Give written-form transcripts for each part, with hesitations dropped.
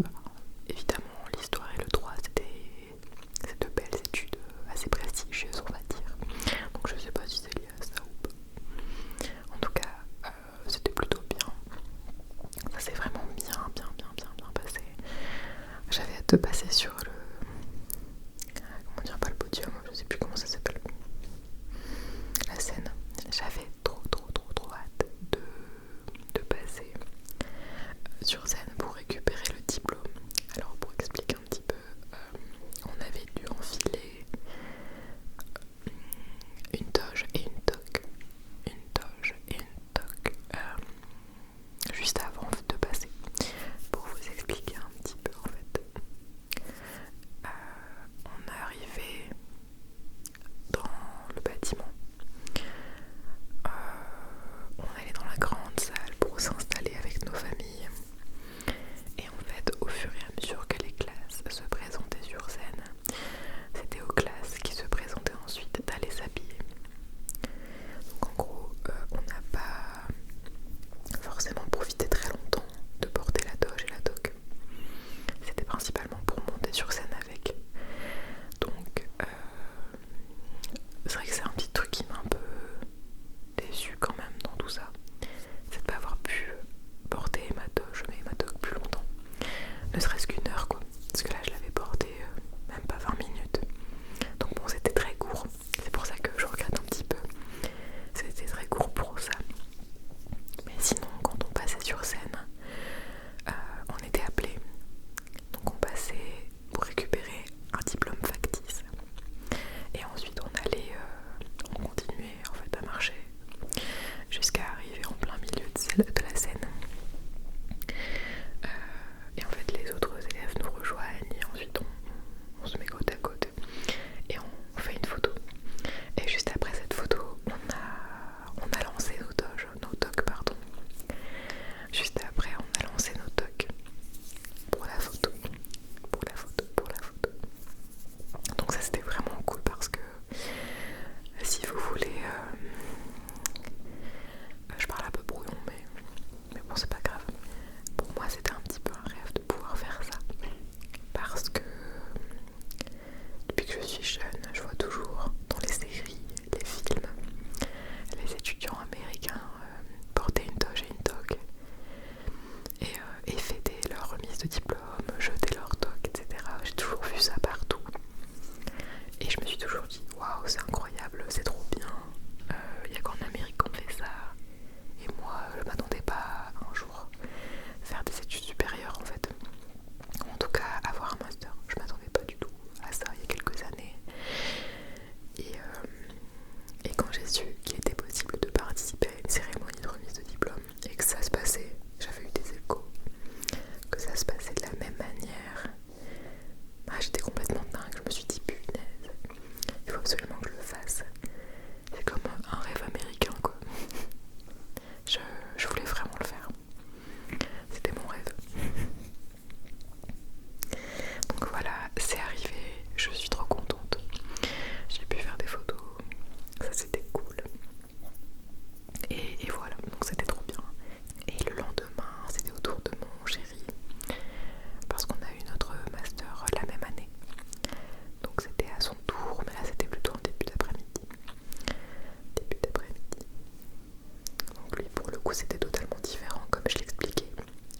que évidemment l'histoire et le droit c'est de belles études assez prestigieuses, on va dire. Donc je sais pas si c'est lié à ça ou pas. En tout cas, c'était plutôt bien. Ça s'est vraiment bien passé. J'avais hâte de passer sur le... Comment dire, pas le podium, je sais plus comment ça s'appelle. La scène. J'avais trop hâte de passer sur scène pour récupérer le diplôme. Alors pour expliquer un petit peu, on avait dû enfiler une toge et une toque. Une toge et une toque. Juste avant de passer. Pour vous expliquer un petit peu en fait. On est arrivé dans le bâtiment. On allait dans la grande salle pour s'installer avec nos familles. Et en fait, au fur et à mesure que les classes se présentaient sur scène, c'était aux classes qui se présentaient ensuite d'aller s'habiller. Donc en gros, on n'a pas forcément profité très longtemps de porter la doge et la toque. C'était principalement pour monter sur scène avec. Donc c'est vrai que c'est un petit truc qui m'a un peu déçue quand même dans tout ça. C'est de pas avoir pu porter ma doge mais ma toque plus longtemps. Ne serait-ce qu'une heure quoi. Parce que là je l'avais porté même pas 20 minutes. Donc bon, c'était très court. C'est pour ça que je regrette un petit peu. C'était très court pour ça. Mais sinon, quand on passait sur scène, on était appelé. Donc on passait pour récupérer un diplôme factice. Et ensuite on continuait en fait à marcher jusqu'à arriver en plein milieu de la scène. Et en fait les autres élèves nous rejoignent et ensuite on se met côte à côte et on fait une photo. Et juste après cette photo, on a lancé nos toques. Juste après, on a lancé nos toques pour la photo. Donc ça c'était vraiment cool parce que si vous voulez, je parle un peu brouillon mais bon c'est pas grave. Pour moi c'était un petit peu un rêve de pouvoir faire ça parce que depuis que je suis jeune, je vois toujours dans les séries, les films, les étudiants américains porter une toge et une toque et fêter leur remise de diplôme, jeter leur toque, etc. J'ai toujours vu ça partout. Et je me suis toujours dit, waouh, c'est incroyable, c'est trop bien. Il n'y a qu'en Amérique qu'on fait ça. Et moi, je m'attendais pas un jour faire des études supérieures en fait. En tout cas, avoir un master. Je m'attendais pas du tout à ça il y a quelques années. Et quand j'ai su qu'il était possible de participer à une cérémonie de remise de diplôme et que ça se passait, j'avais eu des échos, que ça se passait de la même manière, j'étais complètement dingue. Je me suis dit punaise, il faut absolument que je le fasse. C'est comme un rêve américain quoi. Je voulais vraiment le faire. C'était mon rêve. Donc voilà, c'est arrivé, je suis trop contente. J'ai pu faire des photos, ça c'était cool. Et voilà, donc c'était trop bien. Et le lendemain, c'était au tour de mon chéri, parce qu'on a eu notre master la même année. Donc c'était à son tour, mais là c'était plutôt en début d'après-midi. Donc lui pour le coup c'était totalement différent, comme je l'expliquais.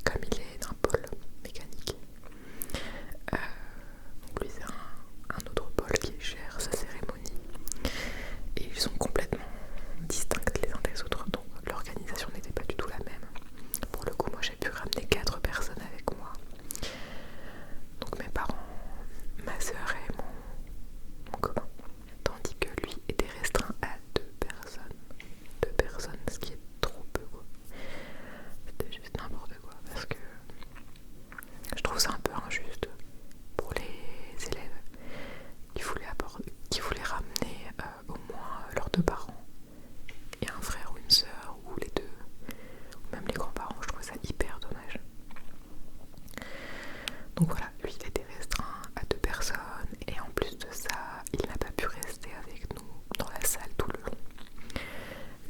Comme il est d'un pôle mécanique. Donc lui c'est un autre pôle qui gère sa cérémonie. Et ils sont complètement distincts les uns des autres, donc l'organisation n'était pas du tout la même. Pour le coup, moi j'ai pu ramener 4 personnes avec moi. Donc mes parents, ma soeur et mon copain. Tandis que lui était restreint à 2 personnes. 2 personnes, ce qui est trop peu quoi. C'était juste n'importe quoi parce que je trouve ça un peu injuste pour les élèves qui voulaient ramener au moins leurs 2 parents et un frère ou une sœur ou les 2 ou même les grands-parents. Je trouve ça hyper dommage. Donc voilà, lui il était restreint à 2 personnes et en plus de ça il n'a pas pu rester avec nous dans la salle tout le long.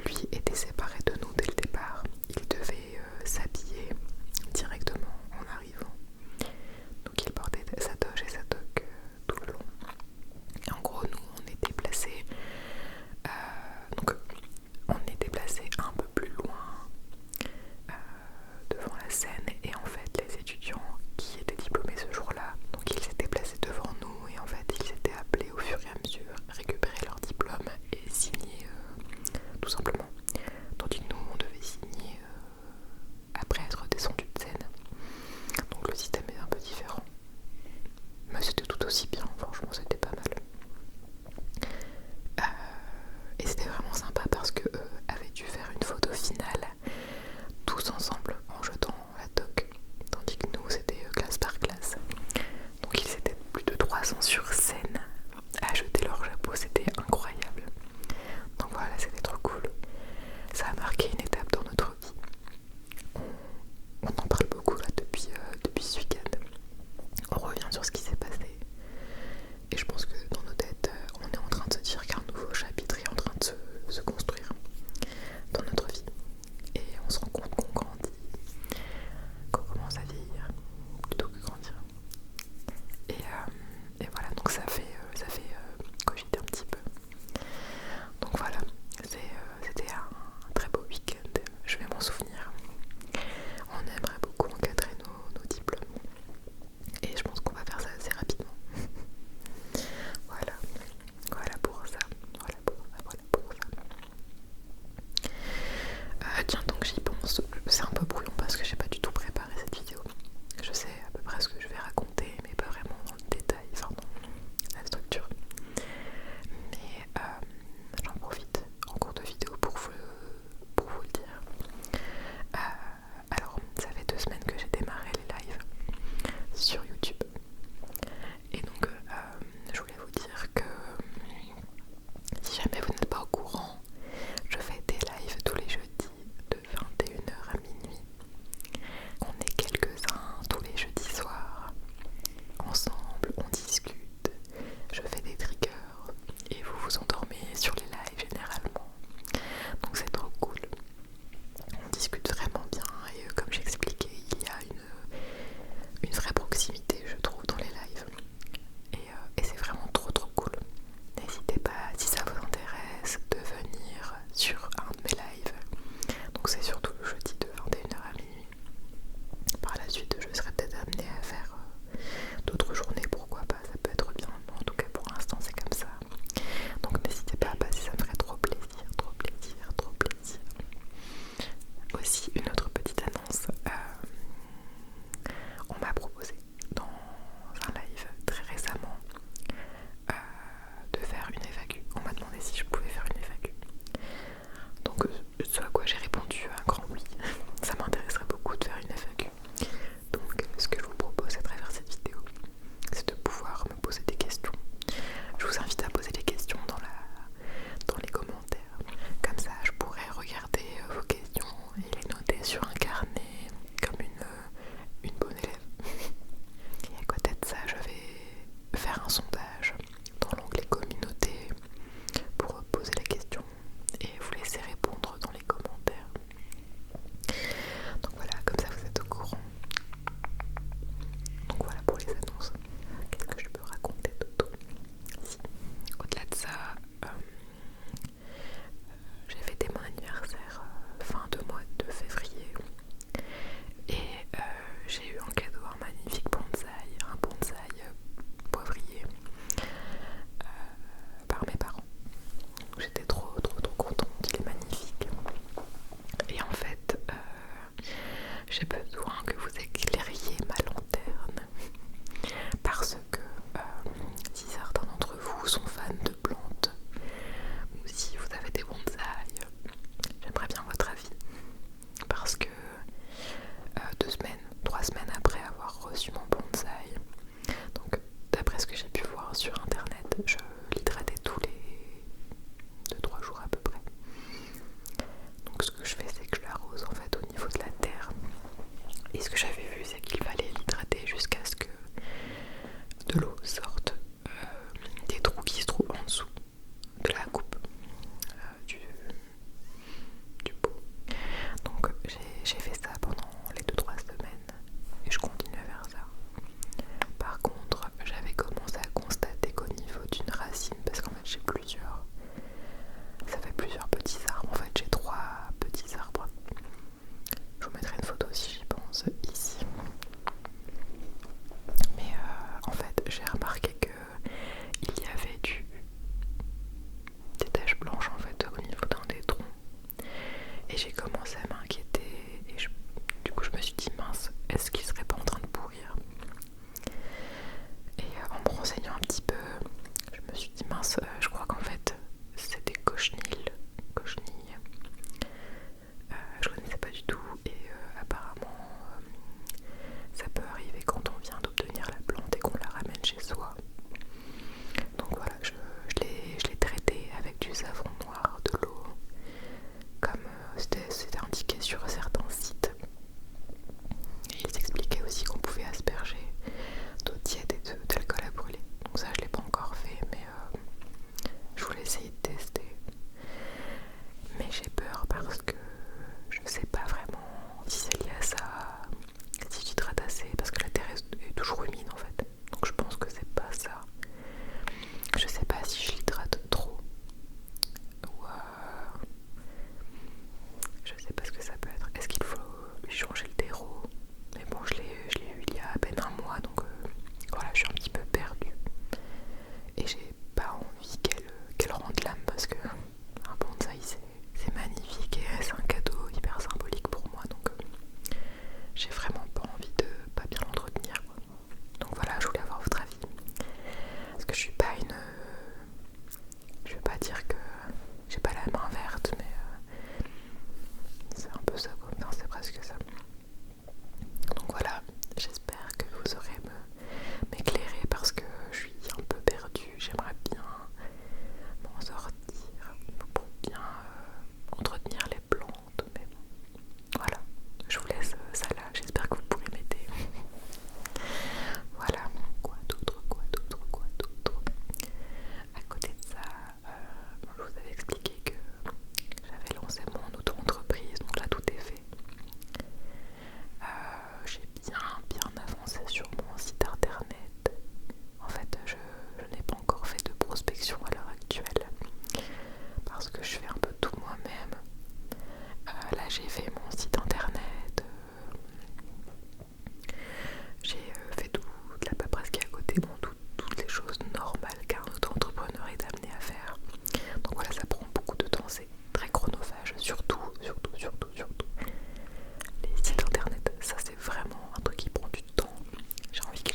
Lui était séparé de nous dès le départ. Il devait s'habiller directement en arrivant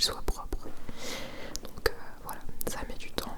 qu'il soit propre. Donc voilà, ça met du temps,